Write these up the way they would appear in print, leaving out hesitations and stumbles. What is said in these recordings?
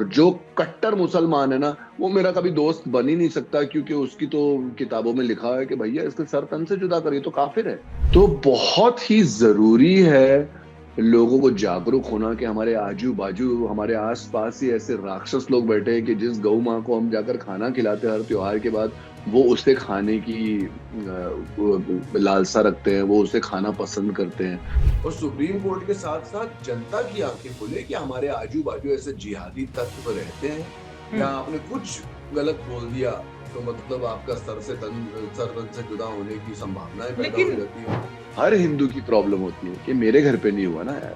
जो कट्टर मुसलमान है ना, वो मेरा कभी दोस्त बन ही नहीं सकता, क्योंकि उसकी तो किताबों में लिखा है कि भैया इसके सर तन से जुदा करिए तो काफिर है। तो बहुत ही जरूरी है लोगों को जागरूक होना कि हमारे आजू बाजू, हमारे आस पास ही ऐसे राक्षस लोग बैठे हैं कि जिस गौ माँ को हम जाकर खाना खिलाते हैं हर त्योहार के बाद, वो उसे खाने की लालसा रखते हैं, वो उसे खाना पसंद करते हैं। और सुप्रीम कोर्ट के साथ साथ जनता की आंखें खुले कि हमारे आजू बाजू ऐसे जिहादी तत्व रहते हैं, या हम्म। आपने कुछ गलत बोल दिया तो मतलब आपका सर तन से जुदा होने की संभावनाएं पैदा हो लेकिन जाती है। हर हिंदू की प्रॉब्लम होती है कि मेरे घर पे नहीं हुआ ना यार,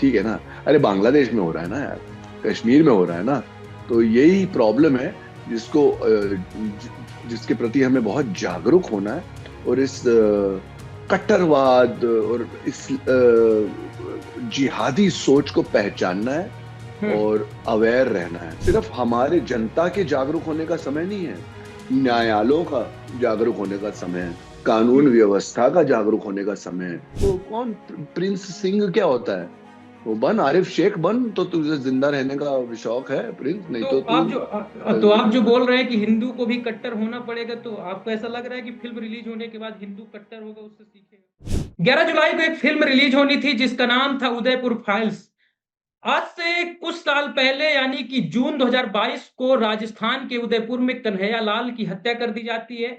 ठीक है ना, अरे बांग्लादेश में हो रहा है ना यार, कश्मीर में हो रहा है ना। तो यही प्रॉब्लम है जिसको जिसके प्रति हमें बहुत जागरूक होना है, और इस कट्टरवाद और इस जिहादी सोच को पहचानना है हम्म। और अवेयर रहना है। सिर्फ हमारे जनता के जागरूक होने का समय नहीं है, न्यायालयों का जागरूक होने का समय है, कानून हम्म। व्यवस्था का जागरूक होने का समय है। वो कौन प्रिंस सिंह क्या होता है, वो बन, आरिफ शेख बन, तो तुझे जिंदा रहने का शौक है प्रिंस, नहीं तो तो तू आप जो बोल रहे हैं कि हिंदू को भी कट्टर होना पड़ेगा, तो आपको ऐसा लग रहा है कि फिल्म रिलीज होने के बाद हिंदू कट्टर होगा, उससे सीखेगा? 11 जुलाई को एक फिल्म रिलीज होनी थी जिसका नाम था उदयपुर फाइल्स। आज से कुछ साल पहले यानी कि जून 2022 को राजस्थान के उदयपुर में कन्हैया लाल की हत्या कर दी जाती है,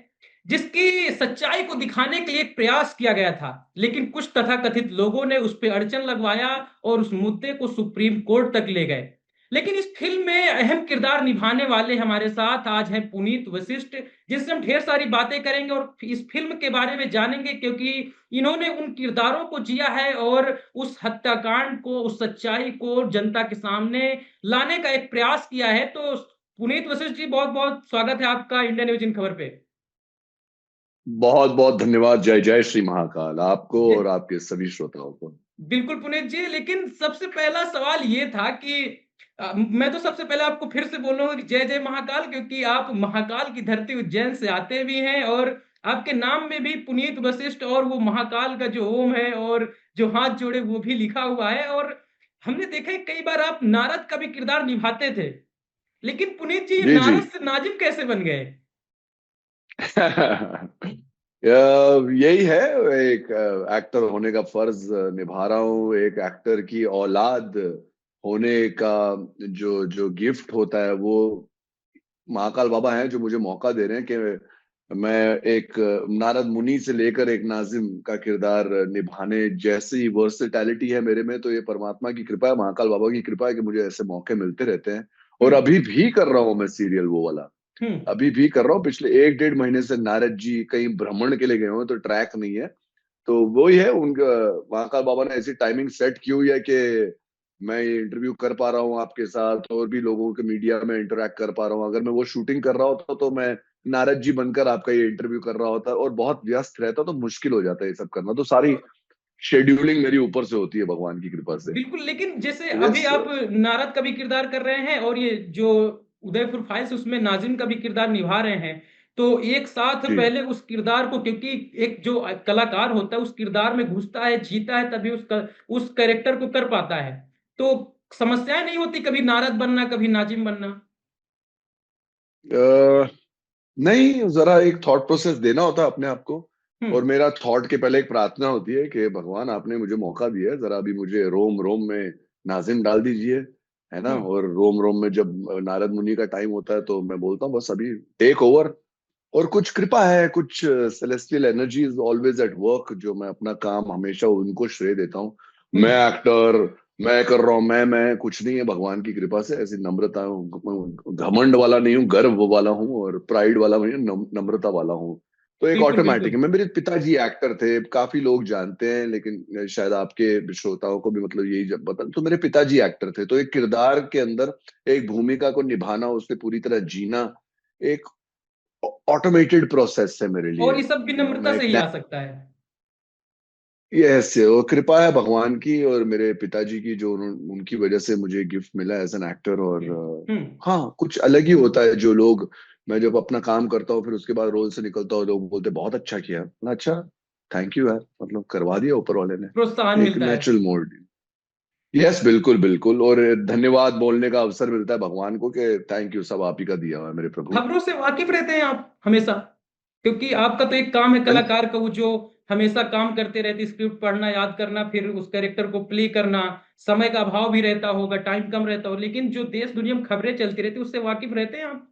जिसकी सच्चाई को दिखाने के लिए एक प्रयास किया गया था, लेकिन कुछ तथाकथित लोगों ने उस पर अड़चन लगवाया और उस मुद्दे को सुप्रीम कोर्ट तक ले गए। लेकिन इस फिल्म में अहम किरदार निभाने वाले हमारे साथ आज हैं पुनीत वशिष्ठ, जिससे हम ढेर सारी बातें करेंगे और इस फिल्म के बारे में जानेंगे, क्योंकि इन्होंने उन किरदारों को जिया है और उस हत्याकांड को, उस सच्चाई को जनता के सामने लाने का एक प्रयास किया है। तो पुनीत वशिष्ठ जी, बहुत बहुत स्वागत है आपका इंडिया न्यूज इन खबर पे। बहुत बहुत धन्यवाद। जय जय श्री महाकाल आपको और जय- आपके सभी श्रोताओं को। बिल्कुल पुनीत जी, लेकिन सबसे पहला सवाल ये था कि मैं तो सबसे पहले आपको फिर से बोलूंगा कि जय जय महाकाल, क्योंकि आप महाकाल की धरती उज्जैन से आते भी हैं और आपके नाम में भी पुनीत वशिष्ठ और वो महाकाल का जो ओम है और जो हाथ जोड़े वो भी लिखा हुआ है। और हमने देखा है कई बार आप नारद का भी किरदार निभाते थे, लेकिन पुनीत जी ये जी जी। नारद से नाजिम कैसे बन गए? यही है, एक एक्टर होने का फर्ज निभा रहा हूँ। एक एक्टर की औलाद होने का जो जो गिफ्ट होता है, वो महाकाल बाबा हैं जो मुझे मौका दे रहे हैं कि मैं एक नारद मुनि से लेकर एक नाजिम का किरदार निभाने जैसी वर्सेटैलिटी है मेरे में। तो ये परमात्मा की कृपा है, महाकाल बाबा की कृपा है कि मुझे ऐसे मौके मिलते रहते हैं। और हम्म। अभी भी कर रहा हूँ मैं सीरियल वो वाला, हम्म। अभी भी कर रहा हूँ। पिछले 1 डेढ़ महीने से नारद जी कहीं भ्रमण के लिए गए हुए हैं, तो ट्रैक नहीं है। तो वही है, उनका महाकाल बाबा ने ऐसी टाइमिंग सेट की हुई है कि मैं ये इंटरव्यू कर पा रहा हूँ आपके साथ, और भी लोगों के मीडिया में इंटरेक्ट कर पा रहा हूँ। अगर मैं वो शूटिंग कर रहा होता तो मैं नारद जी बनकर आपका ये इंटरव्यू कर रहा होता, और बहुत व्यस्त रहता तो मुश्किल हो जाता है ये सब करना। तो तो सारी शेड्यूलिंग मेरी ऊपर से होती है भगवान की कृपा से। बिल्कुल, लेकिन जैसे अभी यस। आप नारद का भी किरदार कर रहे हैं और ये जो उदयपुर फाइल्स उसमें नाजिम का भी किरदार निभा रहे हैं, तो एक साथ जी। पहले उस किरदार को, क्योंकि एक जो कलाकार होता है उस किरदार में घुसता है, जीता है, तभी उस कैरेक्टर को कर पाता है। तो समस्याएं नहीं होती कभी नारद बनना, कभी नाजिम बनना? नहीं, जरा एक थॉट प्रोसेस देना होता है अपने आप को। और हम्म। मेरा थॉट के पहले एक प्रार्थना होती है कि भगवान आपने मुझे मौका दिया है, जरा अभी मुझे रोम रोम में नाजिम डाल दीजिए, है ना। हम्म। और रोम रोम में जब नारद मुनि का टाइम होता है तो मैं बोलता हूँ बस अभी टेक ओवर। और कुछ कृपा है, कुछ celestial energies always at work, जो मैं अपना काम हमेशा उनको श्रेय देता हूँ। मैं हम्म। एक्टर, मैं कर रहा हूँ, मैं कुछ नहीं है, भगवान की कृपा से ऐसी नम्रता हूँ। घमंड वाला नहीं हूँ, गर्व वाला हूँ, और प्राइड वाला नहीं हूँ, नम्रता वाला हूँ। तो एक बिल्कुल ऑटोमेटिक बिल्कुल। है। मैं, मेरे पिताजी एक्टर थे, काफी लोग जानते हैं, लेकिन शायद आपके श्रोताओं को भी मतलब यही जब बता, तो मेरे पिताजी एक्टर थे। तो एक किरदार के अंदर एक भूमिका को निभाना, उससे पूरी तरह जीना एक ऑटोमेटेड प्रोसेस है मेरे और लिए। ये सब मैं विनम्रता से एक, ही आ सकता है। यस, वो कृपा है भगवान की और मेरे पिताजी की, जो उनकी वजह से मुझे गिफ्ट मिला एज एन एक्टर। और हम्म। हम्म। हाँ, कुछ अलग ही होता है जो लोग, मैं जब अपना काम करता हूँ फिर उसके बाद रोल से निकलता हूँ, लोग बोलते बहुत अच्छा किया। अच्छा, थैंक यू यार, मतलब करवा दिया ऊपर वाले ने। प्रोत्साहन एक मिलता है। Natural mode. यस, बिल्कुल बिल्कुल। और धन्यवाद बोलने का अवसर मिलता है भगवान को कि थैंक यू, सब आप ही का दिया हुआ है मेरे प्रभु। खबरों से वाकिफ रहते हैं आप हमेशा, क्योंकि आपका तो एक काम है हाँ कलाकार का, वो जो हमेशा काम करते रहते, स्क्रिप्ट पढ़ना, याद करना, फिर उस कैरेक्टर को प्ले करना। समय का अभाव भी रहता होगा, टाइम कम रहता हो, लेकिन जो देश दुनिया में खबरें चलती रहती है उससे वाकिफ रहते हैं आप।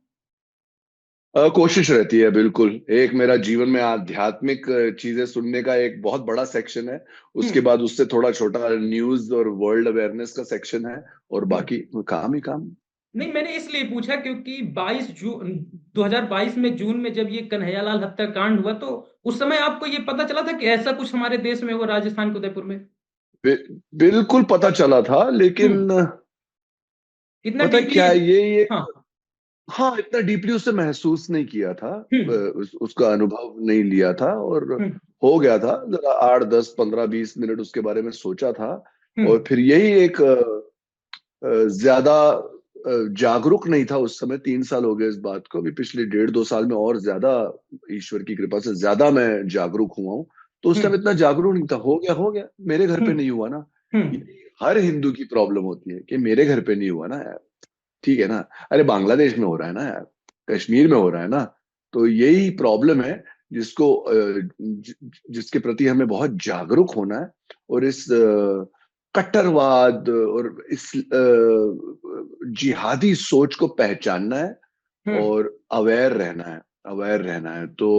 कोशिश रहती है बिल्कुल। एक मेरा जीवन में आध्यात्मिक चीजें सुनने का एक बहुत बड़ा सेक्शन है। उसके हम्म। बाद उससे थोड़ा छोटा न्यूज और वर्ल्ड अवेयरनेस का सेक्शन है। और हम्म। बाकी काम ही काम। नहीं, मैंने इसलिए पूछा क्योंकि 22 जून 2022 में, जून में, जब ये कन्हैयालाल हत्याकांड हुआ, तो उस समय आपको ये पता चला था कि ऐसा कुछ हमारे देश में हुआ, राजस्थान के उदयपुर में? बिल्कुल पता चला था, हम्म। लेकिन इतना पता है डीपली? क्या है, ये हाँ। हाँ, इतना डीपली उससे महसूस नहीं किया था। हम्म। उसका अनुभव नहीं लिया था। और हम्म। हो गया था जरा 8 10 15 20 मिनट उसके बारे में सोचा था। हम्म। और फिर यही एक ज्यादा जागरूक नहीं था उस समय। 3 साल हो गए इस बात को। अभी पिछले 1.5 2 साल में और ज्यादा, ईश्वर की कृपा से ज्यादा मैं जागरूक हुआ हूँ। तो उस टाइम हम्म। इतना जागरूक नहीं था। हो गया हो गया, मेरे घर पे हम्म। नहीं हुआ ना। ये हम्म। हर हिंदू की प्रॉब्लम होती है कि मेरे घर पे नहीं हुआ ना यार। ठीक है ना। अरे बांग्लादेश में हो रहा है ना यार, कश्मीर में हो रहा है ना। तो यही प्रॉब्लम है जिसको जिसके प्रति हमें बहुत जागरूक होना है। और इस कट्टरवाद और इस जिहादी सोच को पहचानना है। हम्म। और अवेयर रहना है। अवेयर रहना है। तो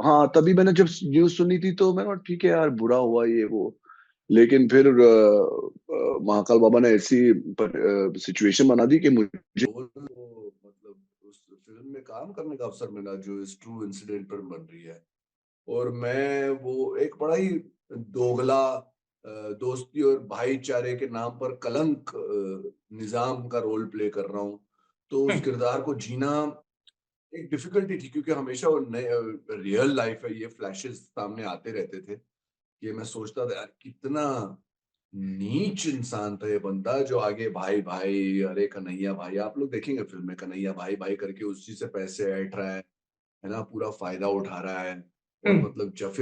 हाँ, तभी मैंने जब न्यूज सुनी थी तो मैंने कहा ठीक है यार, बुरा हुआ ये वो। लेकिन फिर महाकाल बाबा ने ऐसी सिचुएशन बना दी कि मुझे मतलब उस फिल्म में काम करने का अवसर मिला जो इस ट्रू इंसिडेंट पर बन रही है। और मैं वो एक बड़ा ही दोगला, दोस्ती और भाईचारे के नाम पर कलंक निजाम का रोल प्ले कर रहा हूँ। तो उस हम्म। किरदार को जीना एक डिफिकल्टी थी, क्योंकि हमेशा वो रियल लाइफ है, ये फ्लैशेस सामने आते रहते थे। ये मैं सोचता था यार, कितना नीच इंसान था ये बंदा, जो आगे भाई भाई, अरे कन्हैया भाई, आप लोग देखेंगे फिल्म में, कन्हैया भाई भाई करके उसी से पैसे ऐंठ रहा है ना, पूरा फायदा उठा रहा है। और हम्म। मतलब जब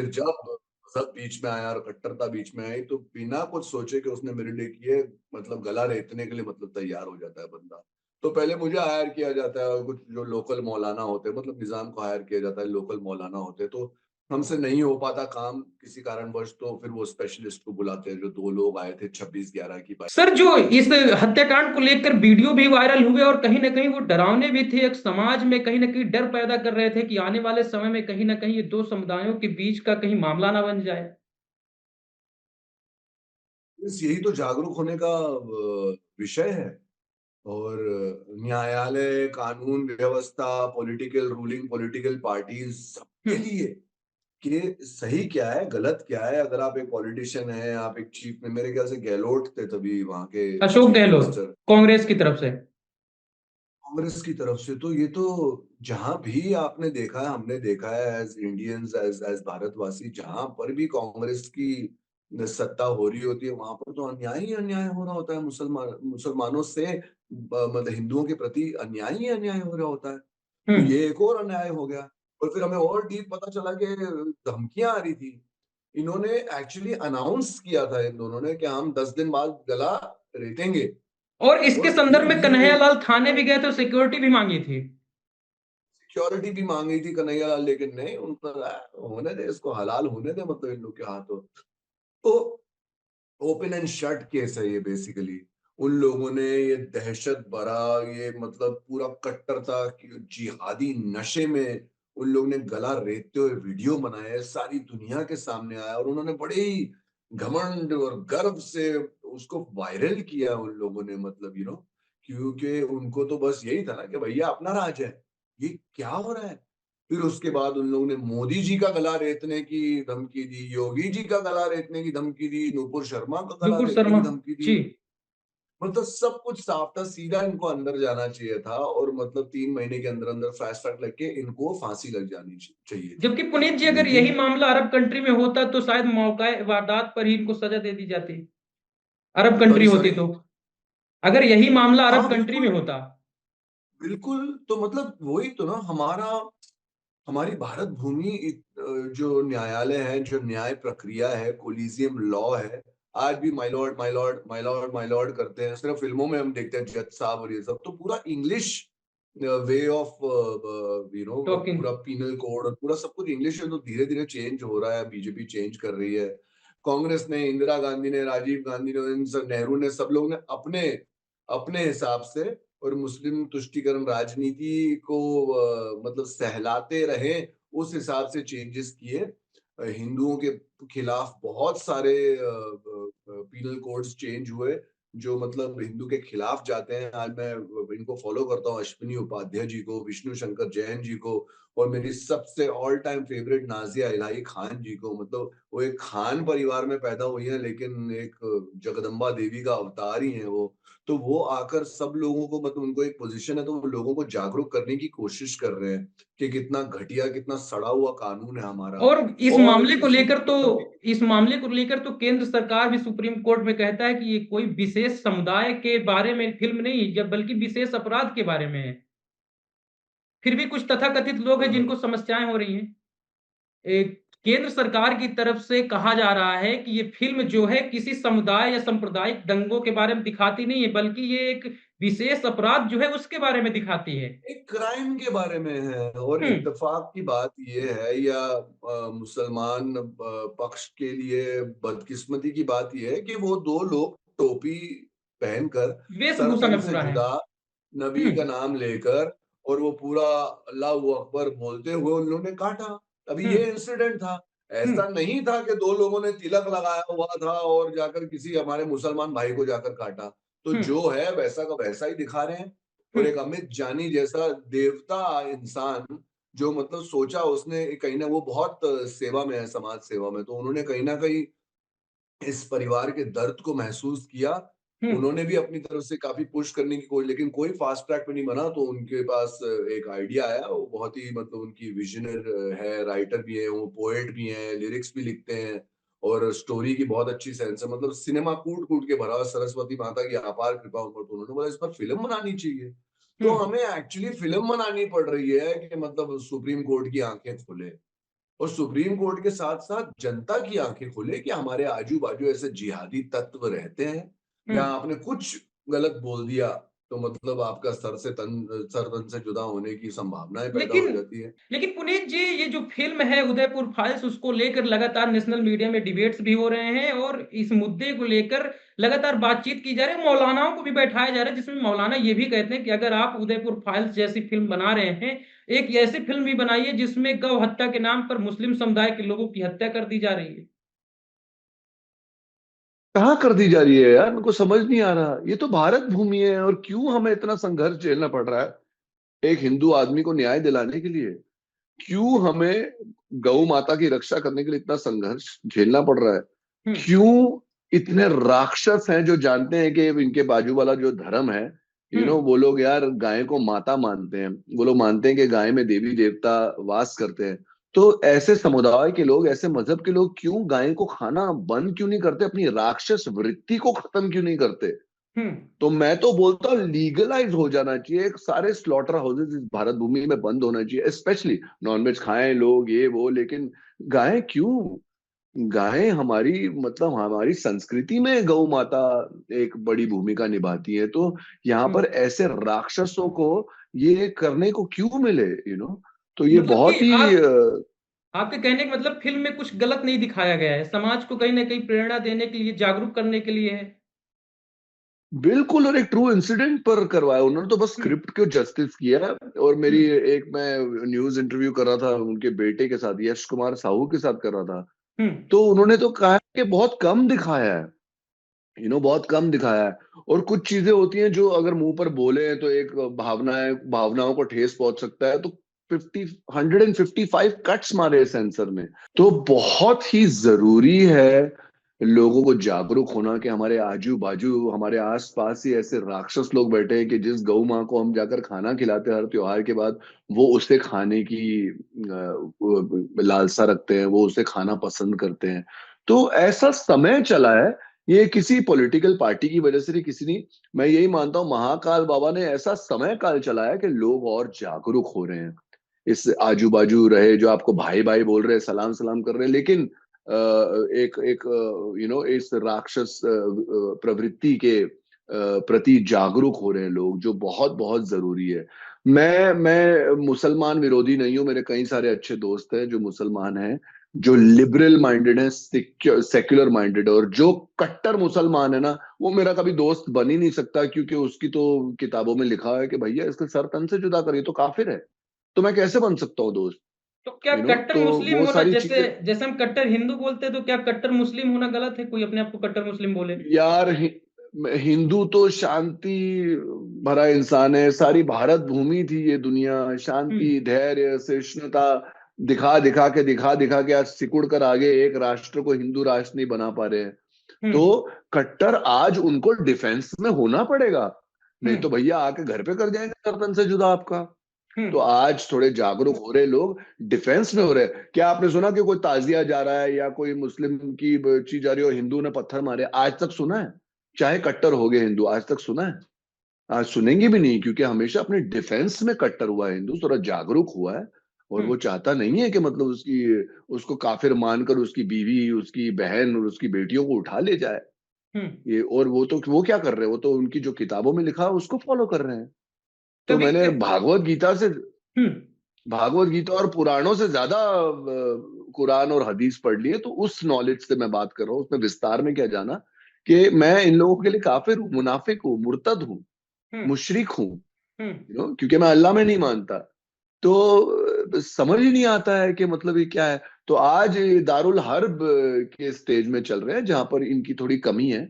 सब बीच में आया और कट्टरता बीच में आई, तो बिना कुछ सोचे कि उसने मेरे लिए किए, मतलब गला रेतने के लिए मतलब तैयार हो जाता है बंदा। तो पहले मुझे हायर किया जाता है, और कुछ जो लोकल मौलाना होते हैं, मतलब निजाम को हायर किया जाता है, लोकल मौलाना होते हैं, तो हमसे नहीं हो पाता काम किसी कारणवश, तो फिर वो स्पेशलिस्ट को बुलाते हैं। जो 2 लोग आए थे 26/11 की बात। सर, जो इस हत्याकांड को लेकर वीडियो भी वायरल हुए और कहीं ना कहीं वो डरावने भी थे, एक समाज में कहीं ना कहीं डर पैदा कर रहे थे कि आने वाले समय में कहीं ना कहीं ये दो समुदायों के बीच का कहीं मामला ना बन जाए। बस यही तो जागरूक होने का विषय है। और न्यायालय, कानून व्यवस्था, पॉलिटिकल रूलिंग, पॉलिटिकल पार्टीज, सबके हम्म। लिए कि सही क्या है, गलत क्या है। अगर आप एक पॉलिटिशियन हैं, आप एक चीफ में, मेरे ख्याल से गहलोत थे तभी वहां के अशोक चीफ गहलोत, मिनिस्टर कांग्रेस की तरफ से। कांग्रेस की तरफ से, तो ये तो जहां भी आपने देखा है, हमने देखा है एज इंडियंस, एज एज भारतवासी, जहां पर भी कांग्रेस की सत्ता हो रही होती है, वहां पर तो अन्याय ही अन्याय हो रहा होता है। मुसलमानों से मतलब हिंदुओं के प्रति अन्याय ही अन्याय हो रहा होता है। तो हम्म। ये एक और अन्याय हो गया। और फिर हमें और डीप पता चला कि धमकियां आ रही थी। इन्होंने एक्चुअली अनाउंस किया था इन दोनों ने कि हम 10 दिन बाद गला रेतेंगे। और इसके और फिर संदर्भ में भी वो कन्हैयालाल थाने भी गए तो सिक्योरिटी भी मांगी थी। सिक्योरिटी भी मांगी थी कन्हैया लाल, लेकिन नहीं, उनको होने दे, इसको हलाल होने दे, मतलब इन लोग के हाथों। तो ओपन एंड शट केस है ये बेसिकली। उन लोगों ने ये दहशत भरा, ये मतलब पूरा कट्टरता की जिहादी नशे में उन लोगों ने गला रेतते हुए वीडियो बनाए, सारी दुनिया के सामने आया, और उन्होंने बड़े ही घमंड और गर्व से उसको वायरल किया उन लोगों ने, मतलब क्योंकि उनको तो बस यही था ना कि भैया अपना राज है, ये क्या हो रहा है। फिर उसके बाद उन लोगों ने मोदी जी का गला रेतने की धमकी दी, योगी जी का गला रेतने की धमकी दी, नूपुर शर्मा का गला नुपुर रेतने शर्मा की धमकी दी। जी। मतलब सब कुछ साफ था, सीधा इनको अंदर जाना चाहिए था, और मतलब 3 महीने के अंदर अंदर फास्ट ट्रैक लग के इनको फांसी लग जानी चाहिए थी। जबकि पुनीत जी, अगर लेकिन यही मामला अरब कंट्री में होता तो शायद मौका वारदात पर ही इनको सजा दे दी जाती, अरब कंट्री सॉरी होती सॉरी। तो। अगर यही मामला हाँ अरब कंट्री में बिल्कुल। होता। बिल्कुल, तो मतलब वही तो ना, हमारी भारत भूमि जो न्यायालय है, जो न्याय प्रक्रिया है, कोलिजियम लॉ है, आज भी my Lord my Lord my Lord my Lord करते हैं। सिर्फ फिल्मों में हम देखते हैं जज साहब और ये सब। तो पूरा इंग्लिश वे ऑफ टॉकिंग। पूरा पीनल कोड और पूरा सब कुछ इंग्लिश है, तो धीरे धीरे चेंज हो रहा है। बीजेपी चेंज कर रही है, कांग्रेस ने, इंदिरा गांधी ने, राजीव गांधी ने, नेहरू ने, सब लोगों ने अपने अपने हिसाब से और मुस्लिम तुष्टीकरण राजनीति को मतलब सहलाते रहे उस हिसाब से चेंजेस किए। हिंदुओं के खिलाफ बहुत सारे पीनल कोड्स चेंज हुए जो मतलब हिंदू के खिलाफ जाते हैं। आज मैं इनको फॉलो करता हूँ, अश्विनी उपाध्याय जी को, विष्णु शंकर जैन जी को, और मेरी सबसे ऑल टाइम फेवरेट नाजिया इलाही खान जी को। मतलब वो एक खान परिवार में पैदा हुई है लेकिन एक जगदम्बा देवी का अवतार ही है वो। तो वो आकर सब लोगों को, मतलब उनको एक पोजीशन है तो वो लोगों को जागरूक करने की कोशिश कर रहे हैं कि कितना घटिया, कितना सड़ा हुआ कानून है हमारा। और और इसी इस मामले को लेकर तो केंद्र सरकार भी सुप्रीम कोर्ट में कहता है कि ये कोई विशेष समुदाय के बारे में फिल्म नहीं है, जब बल्कि विशेष अपराध के बारे में है। फिर भी कुछ तथाकथित लोग हैं जिनको समस्याएं हो रही हैं। केंद्र सरकार की तरफ से कहा जा रहा है कि ये फिल्म जो है किसी समुदाय या सांप्रदायिक दंगों के बारे में दिखाती नहीं है, बल्कि ये एक विशेष अपराध जो है उसके बारे में दिखाती है। एक क्राइम के बारे में है। और हम्म। इत्तेफाक की बात ये है, या मुसलमान पक्ष के लिए बदकिस्मती की बात ये है कि वो दो लोग टोपी पहनकर सर वेशभूषा तन में से पूरा है। जुदा नबी हम्म। का नाम लेकर और वो पूरा अल्लाह अकबर बोलते हुए उन लोगों ने काटा। अभी ये हम्म। इंसिडेंट था, हम्म। ऐसा नहीं था कि दो लोगों ने तिलक लगाया हुआ था और जाकर किसी हमारे मुसलमान भाई को जाकर काटा। तो हम्म। जो है वैसा का वैसा ही दिखा रहे हैं। और हम्म। एक अमित जानी जैसा देवता इंसान, जो मतलब सोचा उसने कहीं ना, वो बहुत सेवा में है, समाज सेवा में, तो उन्होंने कहीं ना कहीं इस परिवार के दर्द को महसूस किया। हम्म। उन्होंने भी अपनी तरफ से काफी पुश करने की कोशिश, लेकिन कोई फास्ट ट्रैक पे नहीं बना। तो उनके पास एक आइडिया आया, वो बहुत ही मतलब उनकी विजनर है, राइटर भी है, वो पोएट भी हैं, लिरिक्स भी लिखते हैं और स्टोरी की बहुत अच्छी सेंस है। मतलब सिनेमा कूट कूट के भरा हुआ, सरस्वती माता की अपार कृपा उन पर। तो उन्होंने बोला इस पर फिल्म बनानी चाहिए। तो हम्म। हमें एक्चुअली फिल्म बनानी पड़ रही है कि मतलब सुप्रीम कोर्ट की आंखें खुले और सुप्रीम कोर्ट के साथ साथ जनता की आंखें खुले कि हमारे आजू बाजू ऐसे जिहादी तत्व रहते हैं, या हम्म। आपने कुछ गलत बोल दिया तो मतलब आपका सर तन से जुदा होने की संभावनाएं पैदा लेकिन हो जाती है। लेकिन पुनीत जी, ये जो फिल्म है उदयपुर फाइल्स, उसको लेकर लगातार नेशनल मीडिया में डिबेट्स भी हो रहे हैं और इस मुद्दे को लेकर लगातार बातचीत की जा रही है। मौलानाओं को भी बैठाया जा रहा है, जिसमें मौलाना ये भी कहते हैं कि अगर आप उदयपुर फाइल्स जैसी फिल्म बना रहे हैं, एक ऐसी फिल्म भी बनाइए जिसमें गौ हत्या के नाम पर मुस्लिम समुदाय के लोगों की हत्या कर दी जा रही है। कहाँ कर दी जा रही है यार, उनको समझ नहीं आ रहा। ये तो भारत भूमि है, और क्यों हमें इतना संघर्ष झेलना पड़ रहा है एक हिंदू आदमी को न्याय दिलाने के लिए? क्यों हमें गौ माता की रक्षा करने के लिए इतना संघर्ष झेलना पड़ रहा है? हम्म। क्यों इतने राक्षस हैं जो जानते हैं कि इनके बाजू वाला जो धर्म है, हम्म। वो लोग यार गाय को माता मानते हैं। वो लोग मानते हैं कि गाय में देवी देवता वास करते हैं। तो ऐसे समुदाय के लोग, ऐसे मजहब के लोग क्यों गाय को खाना बंद क्यों नहीं करते? अपनी राक्षस वृत्ति को खत्म क्यों नहीं करते? हम्म। तो मैं तो बोलता हूँ लीगलाइज हो जाना चाहिए। एक सारे स्लॉटर हाउसेज इस भारत भूमि में बंद होना चाहिए। स्पेशली नॉनवेज खाएं लोग ये वो, लेकिन गाय क्यों? गाय हमारी, मतलब हमारी संस्कृति में गौ माता एक बड़ी भूमिका निभाती है। तो यहाँ पर हम्म। ऐसे राक्षसों को ये करने को क्यों मिले? तो ये मतलब कि बहुत ही आपके कहने का मतलब फिल्म में कुछ गलत नहीं दिखाया गया है, समाज को कहीं ना कहीं प्रेरणा देने के लिए, जागरूक करने के लिए है। बिल्कुल, और एक ट्रू इंसिडेंट पर करवाया उन्होंने। तो बस हम्म। स्क्रिप्ट को जस्टिस किया है। और मेरी हम्म। एक, मैं न्यूज इंटरव्यू कर रहा था उनके बेटे के साथ, यश कुमार साहू के साथ कर रहा था। हम्म। तो उन्होंने तो कहा कि बहुत कम दिखाया है, बहुत कम दिखाया है। और कुछ चीजें होती हैं जो अगर मुंह पर बोले तो एक भावनाओं को ठेस पहुंच सकता है। तो 155 कट्स मारे सेंसर ने। तो बहुत ही जरूरी है लोगों को जागरूक होना कि हमारे आजू बाजू, हमारे आस पास ही ऐसे राक्षस लोग बैठे हैं कि जिस गौ माँ को हम जाकर खाना खिलाते हैं हर त्योहार के बाद, वो उसे खाने की लालसा रखते हैं, वो उसे खाना पसंद करते हैं। तो ऐसा समय चला है, ये किसी पॉलिटिकल पार्टी की वजह से नहीं, किसी नहीं। मैं यही मानता हूं महाकाल बाबा ने ऐसा समय काल चलाया कि लोग और जागरूक हो रहे हैं। इस आजू बाजू रहे जो आपको भाई भाई बोल रहे हैं, सलाम सलाम कर रहे हैं, लेकिन एक एक इस राक्षस प्रवृत्ति के प्रति जागरूक हो रहे हैं लोग, जो बहुत बहुत जरूरी है। मैं मुसलमान विरोधी नहीं हूँ, मेरे कई सारे अच्छे दोस्त हैं जो मुसलमान हैं, जो लिबरल माइंडेड है, सेक्युलर माइंडेड है, और जो कट्टर मुसलमान है ना, वो मेरा कभी दोस्त बन ही नहीं सकता, क्योंकि उसकी तो किताबों में लिखा है कि भैया इसके सर तन से जुदा करिए तो काफिर है। तो मैं कैसे बन सकता हूँ दोस्त? तो क्या कट्टर तो मुस्लिम वो होना, सारी जैसे चीजें। जैसे हम कट्टर हिंदू बोलते हैं, तो क्या कट्टर मुस्लिम होना गलत है? कोई अपने आप को कट्टर मुस्लिम बोले? यार हिंदू तो शांति भरा इंसान है। सारी भारत भूमि थी ये दुनिया, हम्म। शांति, धैर्य, सहिष्णुता दिखा दिखा के आज सिकुड़ कर आगे एक राष्ट्र को हिंदू राष्ट्र नहीं बना पा रहे हैं। तो हम्म। कट्टर आज उनको डिफेंस में होना पड़ेगा, नहीं तो हम्म। भैया आके घर पे कर जाएंगे गर्दन से जुदा आपका। तो हम्म। आज थोड़े जागरूक हो रहे लोग, डिफेंस में हो रहे। क्या आपने सुना कि कोई ताजिया जा रहा है या कोई मुस्लिम की चीज जा रही हो, हिंदू ने पत्थर मारे? आज तक सुना है? चाहे कट्टर हो गए हिंदू, आज तक सुना है? आज सुनेंगे भी नहीं, क्योंकि हमेशा अपने डिफेंस में कट्टर हुआ है हिंदू, थोड़ा जागरूक हुआ है। और वो हम्म। चाहता नहीं है कि मतलब उसको काफिर मानकर उसकी बीवी, उसकी बहन और उसकी बेटियों को उठा ले जाए। हम्म। ये और वो क्या कर रहे हैं? वो तो उनकी जो किताबों में लिखा है उसको फॉलो कर रहे हैं। तो कभी मैंने हम्म। भागवत गीता और पुराणों से ज्यादा कुरान और हदीस पढ़ लिए, तो उस नॉलेज से मैं बात कर रहा हूँ। उसमें विस्तार में क्या जाना कि मैं इन लोगों के लिए काफिर हूँ, मुनाफिक हूँ, मुर्तद हूँ, हम्म। मुशरिक हूँ, हम्म। क्योंकि मैं अल्लाह में नहीं मानता। तो समझ ही नहीं आता है कि मतलब ये क्या है। तो आज ये दारुल हर्ब के स्टेज में चल रहे हैं, जहां पर इनकी थोड़ी कमी है,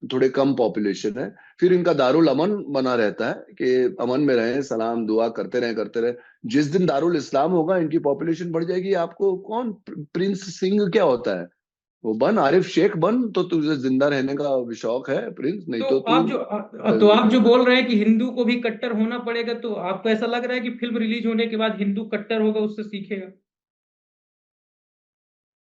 थोड़े कम पॉपुलेशन है। फिर इनका दारुल अमन बना रहता है कि अमन में रहें, सलाम दुआ करते रहे। जिस दिन दारुल इस्लाम होगा, इनकी पॉपुलेशन बढ़ जाएगी। आपको कौन प्रिंस सिंह क्या होता है? वो बन, आरिफ शेख बन, तो तुझे जिंदा रहने का शौक है प्रिंस, नहीं तो तो तू आप जो बोल रहे हैं कि हिंदू को भी कट्टर होना पड़ेगा, तो आपको ऐसा लग रहा है कि फिल्म रिलीज होने के बाद हिंदू कट्टर होगा, उससे सीखेगा?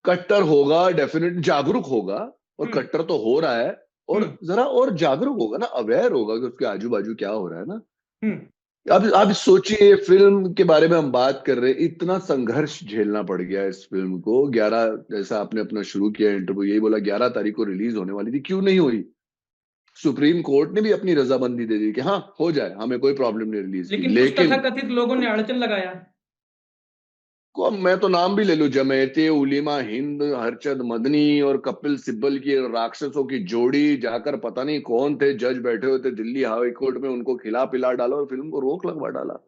कट्टर होगा, डेफिनेट जागरूक होगा। और हम्म। कट्टर तो हो रहा है। और हम्म। जरा और जागरूक होगा ना, अवेयर होगा कि उसके आजू बाजू क्या हो रहा है ना। हम्म। अब सोचिए, फिल्म के बारे में हम बात कर रहे हैं, इतना संघर्ष झेलना पड़ गया इस फिल्म को। 11, जैसा आपने अपना शुरू किया इंटरव्यू, यही बोला 11 तारीख को रिलीज होने वाली थी, क्यों नहीं हुई? सुप्रीम कोर्ट ने भी अपनी रजामंदी दे दी कि हाँ हो जाए, हमें कोई प्रॉब्लम नहीं रिलीज की, लेकिन कुछ लेकिन तथाकथित लोगों ने अड़चन लगाया। को मैं तो नाम भी ले लूं, जमायते उलीमा हिंद, हरचंद मदनी और कपिल सिब्बल की राक्षसों की जोड़ी जाकर पता नहीं कौन थे जज बैठे हुए थे दिल्ली हाई कोर्ट में, उनको खिला पिला डाला और फिल्म को रोक लगवा डाला।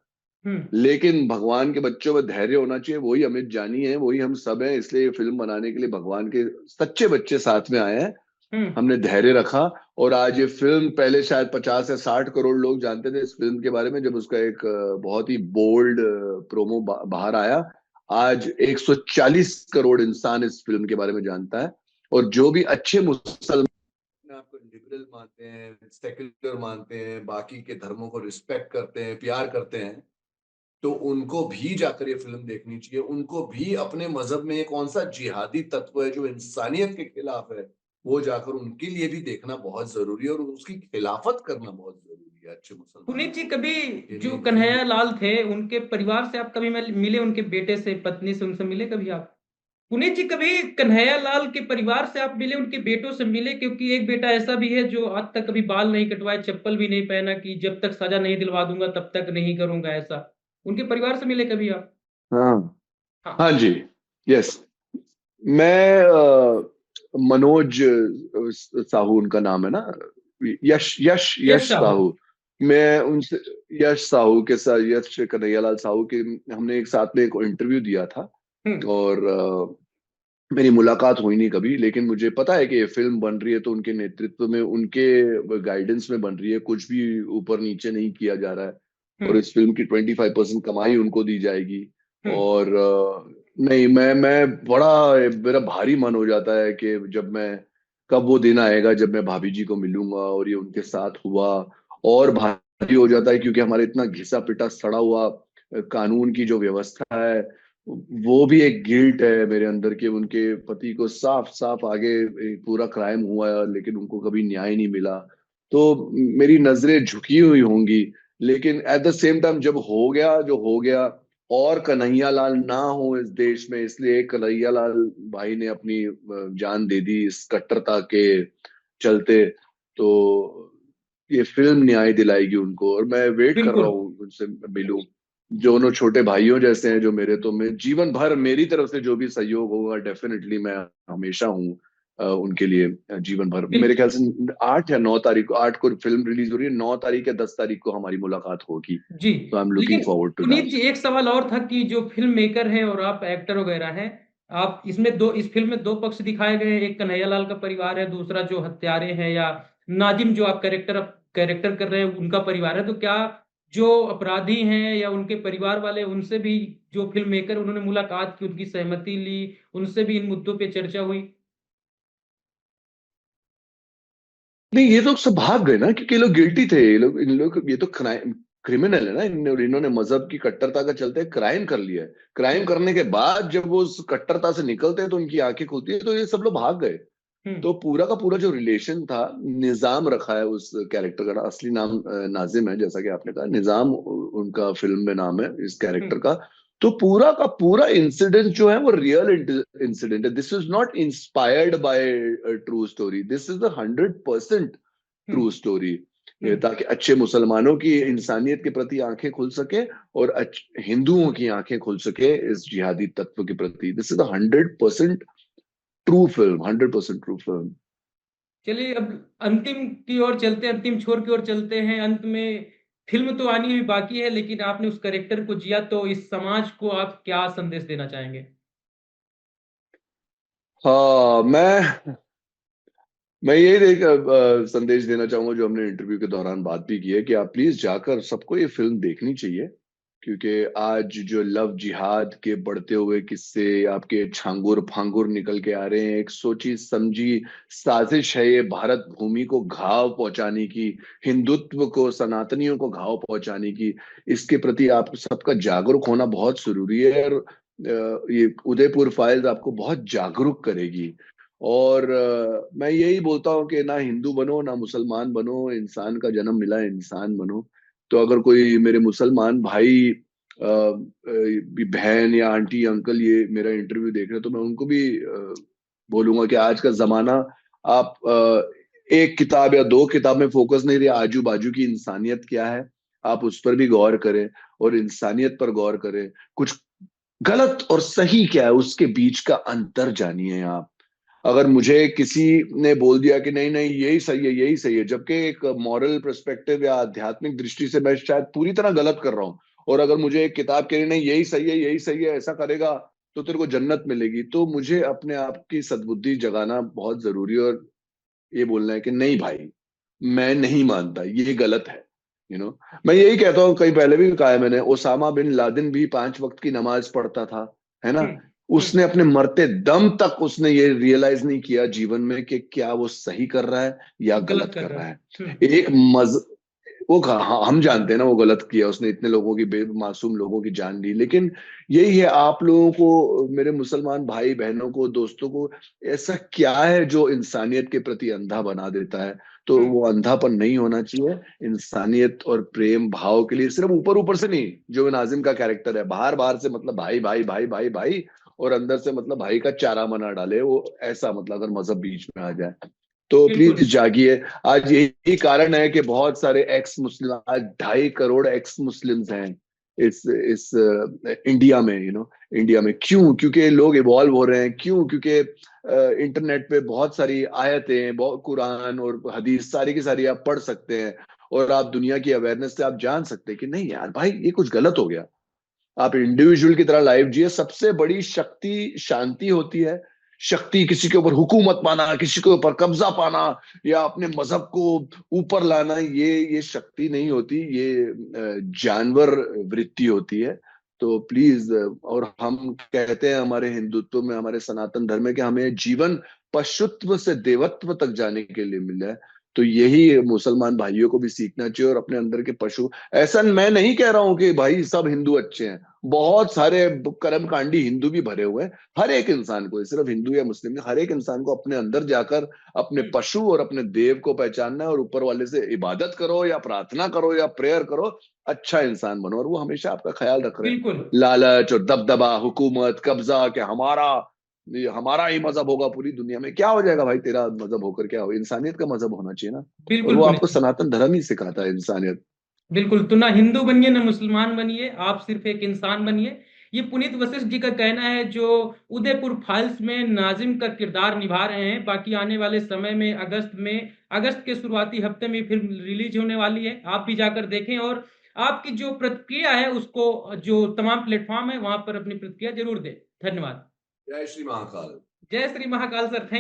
हम्म। लेकिन भगवान के बच्चों में धैर्य होना चाहिए, वही अमित जानी है, वही हम सब हैं। इसलिए ये फिल्म बनाने के लिए भगवान के सच्चे बच्चे साथ में आए हैं। हम्म। हमने धैर्य रखा, और आज ये फिल्म, पहले शायद 50 या 60 करोड़ लोग जानते थे इस फिल्म के बारे में, जब उसका एक बहुत ही बोल्ड प्रोमो बाहर आया। आज 140 करोड़ इंसान इस फिल्म के बारे में जानता है। और जो भी अच्छे मुसलमान अपने आप को लिबरल मानते हैं, सेक्युलर मानते हैं, बाकी के धर्मों को रिस्पेक्ट करते हैं, प्यार करते हैं, तो उनको भी जाकर ये फिल्म देखनी चाहिए। उनको भी अपने मजहब में ये कौन सा जिहादी तत्व है जो इंसानियत के खिलाफ है, वो जाकर उनके लिए भी देखना बहुत जरूरी है, और उसकी खिलाफत करना बहुत जरूरी है अच्छे मुसलमानों पुनीत जी, को। कभी कि जो नहीं भाई, कन्हैया लाल थे, उनके परिवार से आप कभी मिले? उनके बेटे से, पत्नी से, उनसे मिले कभी आप? पुनीत जी, कभी कन्हैया लाल के परिवार से आप मिले, उनके बेटों से मिले? क्योंकि एक बेटा ऐसा भी है जो आज तक कभी बाल नहीं कटवाए, चप्पल भी नहीं पहना, कि जब तक सजा नहीं दिलवा दूंगा तब तक नहीं करूंगा ऐसा। उनके परिवार से मिले कभी आप? हाँ, हाँ। हाँ जी, यस। मैं मनोज साहू उनका नाम है ना, यश यश यश यश साहू। साहू। मैं उनसे, यश साहू के साथ, यश कन्हैयालाल साहू के, हमने एक साथ में एक इंटरव्यू दिया था। हम्म। और मेरी मुलाकात हुई नहीं कभी, लेकिन मुझे पता है कि ये फिल्म बन रही है तो उनके नेतृत्व में, उनके गाइडेंस में बन रही है, कुछ भी ऊपर नीचे नहीं किया जा रहा है। और हम्म। इस फिल्म की 25% कमाई उनको दी जाएगी। हम्म। और नहीं, मैं बड़ा, मेरा भारी मन हो जाता है कि जब मैं, कब वो दिन आएगा जब मैं भाभी जी को मिलूंगा और ये उनके साथ हुआ। और भारी हो जाता है क्योंकि हमारे इतना घिसा पिटा सड़ा हुआ कानून की जो व्यवस्था है, वो भी एक गिल्ट है मेरे अंदर कि उनके पति को साफ साफ आगे एक पूरा क्राइम हुआ है, लेकिन उनको कभी न्याय नहीं मिला। तो मेरी नजरें झुकी हुई होंगी, लेकिन एट द सेम टाइम जब हो गया जो हो गया, और कन्हैया लाल ना हो इस देश में, इसलिए कन्हैया लाल भाई ने अपनी जान दे दी इस कट्टरता के चलते। तो ये फिल्म न्याय दिलाएगी उनको, और मैं वेट कर रहा बिल्कुल। हूँ उनसे मिलूं। दोनों छोटे भाइयों जैसे हैं जो मेरे, तो मैं जीवन भर मेरी तरफ से जो भी सहयोग होगा डेफिनेटली मैं हमेशा हूँ उनके लिए, जीवन भर। मेरे बिल्कुल ख्याल से 8 या 9 तारीख को, 8 को फिल्म रिलीज हो रही है, 9 तारीख या 10 तारीख को हमारी मुलाकात होगी। जी। तो आई एम लुकिंग लेकिन फॉरवर्ड टू पुनीत दैट। जी, एक सवाल और था कि जो फिल्म मेकर हैं और आप एक्टर वगैरह हैं, आप इसमें दो, इस फिल्म में दो पक्ष दिखाए गए हैं, एक कन्हैया लाल का परिवार है, दूसरा जो हत्यारे हैं या नाजिम जो आप कैरेक्टर कर रहे हैं उनका परिवार है। तो क्या जो अपराधी हैं या उनके परिवार वाले, उनसे भी जो फिल्म मेकर उन्होंने मुलाकात की, उनकी सहमति ली, उनसे भी इन मुद्दों पे चर्चा हुई? नहीं, ये लोग सब भाग गए ना, क्योंकि ये लोग गिल्टी थे। ये लोग, इन लोग, ये तो क्रिमिनल है ना। इन्होंने मजहब की कट्टरता का चलते क्राइम कर लिया है। क्राइम हम्म। करने के बाद जब वो उस कट्टरता से निकलते हैं तो उनकी आंखें खुलती है, तो ये सब लोग भाग गए। हम्म। तो पूरा का पूरा जो रिलेशन था, निजाम रखा है उस कैरेक्टर का, असली नाम नाजिम है जैसा कि आपने कहा, निजाम उनका फिल्म में नाम है इस कैरेक्टर हम्म। का। तो पूरा का पूरा इंसिडेंट जो है वो रियल इंसिडेंट है। This is not inspired by true story, this is 100% hmm. True story. Hmm. ताकि अच्छे मुसलमानों की इंसानियत के प्रति आंखें खुल सके, और हिंदुओं की आंखें खुल सके इस जिहादी तत्व के प्रति। This is 100% true film, 100% true film. चलिए, अब अंतिम की ओर चलते हैं, अंतिम छोर की ओर चलते हैं। अंत में फिल्म तो आनी हुई बाकी है, लेकिन आपने उस करेक्टर को जिया, तो इस समाज को आप क्या संदेश देना चाहेंगे? हाँ, मैं यही संदेश देना चाहूंगा, जो हमने इंटरव्यू के दौरान बात भी की है, कि आप प्लीज जाकर सबको ये फिल्म देखनी चाहिए। क्योंकि आज जो लव जिहाद के बढ़ते हुए किस्से आपके छांगुर फांगुर निकल के आ रहे हैं, एक सोची समझी साजिश है ये भारत भूमि को घाव पहुंचाने की, हिंदुत्व को, सनातनियों को घाव पहुंचाने की। इसके प्रति आप सबका जागरूक होना बहुत जरूरी है। और ये उदयपुर फाइल्स आपको बहुत जागरूक करेगी। और मैं यही बोलता हूँ कि ना हिंदू बनो ना मुसलमान बनो, इंसान का जन्म मिला है, इंसान बनो। तो अगर कोई मेरे मुसलमान भाई, बहन या आंटी अंकल ये मेरा इंटरव्यू देख रहे हैं, तो मैं उनको भी बोलूंगा कि आज का जमाना, आप एक किताब या दो किताब में फोकस नहीं रहे, आजू बाजू की इंसानियत क्या है, आप उस पर भी गौर करें। और इंसानियत पर गौर करें, कुछ गलत और सही क्या है उसके बीच का अंतर जानिए आप। अगर मुझे किसी ने बोल दिया कि नहीं नहीं यही सही है, यही सही है, जबकि एक मॉरल पर्सपेक्टिव या आध्यात्मिक दृष्टि से मैं शायद पूरी तरह गलत कर रहा हूं, और अगर मुझे एक किताब कह रही नहीं यही सही है, यही सही है, ऐसा करेगा तो तेरे को जन्नत मिलेगी, तो मुझे अपने आप की सद्बुद्धि जगाना बहुत जरूरी है, और ये बोलना है कि नहीं भाई, मैं नहीं मानता, ये गलत है। मैं यही कहता हूँ, कहीं पहले भी कहा है मैंने, ओसामा बिन लादेन भी 5 वक्त की नमाज पढ़ता था, है ना। हम्म। हम्म। उसने अपने मरते दम तक उसने ये रियलाइज नहीं किया जीवन में कि क्या वो सही कर रहा है या गलत गलत कर कर रहा रहा है। है। हम्म। एक मज वो हम जानते हैं ना वो गलत किया उसने, इतने लोगों की, बेमासूम लोगों की जान ली। लेकिन यही है, आप लोगों को, मेरे मुसलमान भाई बहनों को, दोस्तों को, ऐसा क्या है जो इंसानियत के प्रति अंधा बना देता है? तो हम्म। वो अंधापन नहीं होना चाहिए। इंसानियत और प्रेम भाव के लिए, सिर्फ ऊपर ऊपर से नहीं, जो नाजिम का कैरेक्टर है, बाहर बाहर से मतलब भाई भाई भाई भाई भाई, और अंदर से मतलब भाई का चारा मना डाले वो, ऐसा मतलब अगर मजहब बीच में आ जाए। तो बिल्कुल। प्लीज जागिए। आज यही कारण है कि बहुत सारे एक्स मुस्लिम, आज 2.5 करोड़ एक्स मुस्लिम्स हैं इस इंडिया में, इंडिया में। क्यों? क्योंकि लोग इवॉल्व हो रहे हैं। क्यों? क्योंकि इंटरनेट पे बहुत सारी आयतें, बहुत कुरान और हदीस सारी की सारी आप पढ़ सकते हैं, और आप दुनिया की अवेयरनेस से आप जान सकते हैं कि नहीं यार भाई, ये कुछ गलत हो गया। आप इंडिविजुअल की तरह लाइफ जिए। सबसे बड़ी शक्ति शांति होती है। शक्ति किसी के ऊपर हुकूमत पाना, किसी के ऊपर कब्जा पाना, या अपने मजहब को ऊपर लाना, ये शक्ति नहीं होती, ये जानवर वृत्ति होती है। तो प्लीज, और हम कहते हैं हमारे हिंदुत्व में, हमारे सनातन धर्म में, कि हमें जीवन पशुत्व से देवत्व तक जाने के लिए मिला है। तो यही मुसलमान भाइयों को भी सीखना चाहिए। और अपने अंदर के पशु, ऐसा मैं नहीं कह रहा हूं कि भाई सब हिंदू अच्छे हैं, बहुत सारे कर्मकांडी हिंदू भी भरे हुए हैं। हर एक इंसान को, सिर्फ हिंदू या मुस्लिम नहीं, हर एक इंसान को अपने अंदर जाकर अपने पशु और अपने देव को पहचानना है, और ऊपर वाले से इबादत करो या प्रार्थना करो या प्रेयर करो, अच्छा इंसान बनो। और वो हमेशा आपका ख्याल रख रहे हैं। बिल्कुल लालच और दबदबा, हुकूमत, कब्जा, कि हमारा ही मजहब होगा पूरी दुनिया में, क्या हो जाएगा भाई? तेरा मजहब होकर क्या हो? इंसानियत का मजहब होना चाहिए ना। और बिल्कुल वो आपको पुनीत जी, सनातन धर्म ही सिखाता है, इंसानियत। बिल्कुल। तो ना हिंदू बनिए ना मुसलमान बनिए, आप सिर्फ एक इंसान बनिए। ये पुनीत वशिष्ठ जी का कहना है, जो उदयपुर फाइल्स में नाजिम का किरदार निभा रहे हैं। बाकी आने वाले समय में अगस्त के शुरुआती हफ्ते में फिल्म रिलीज होने वाली है। आप भी जाकर देखें, और आपकी जो प्रतिक्रिया है उसको जो तमाम प्लेटफॉर्म है वहां पर अपनी प्रतिक्रिया जरूर दें। धन्यवाद। जय श्री महाकाल। जय श्री महाकाल सर।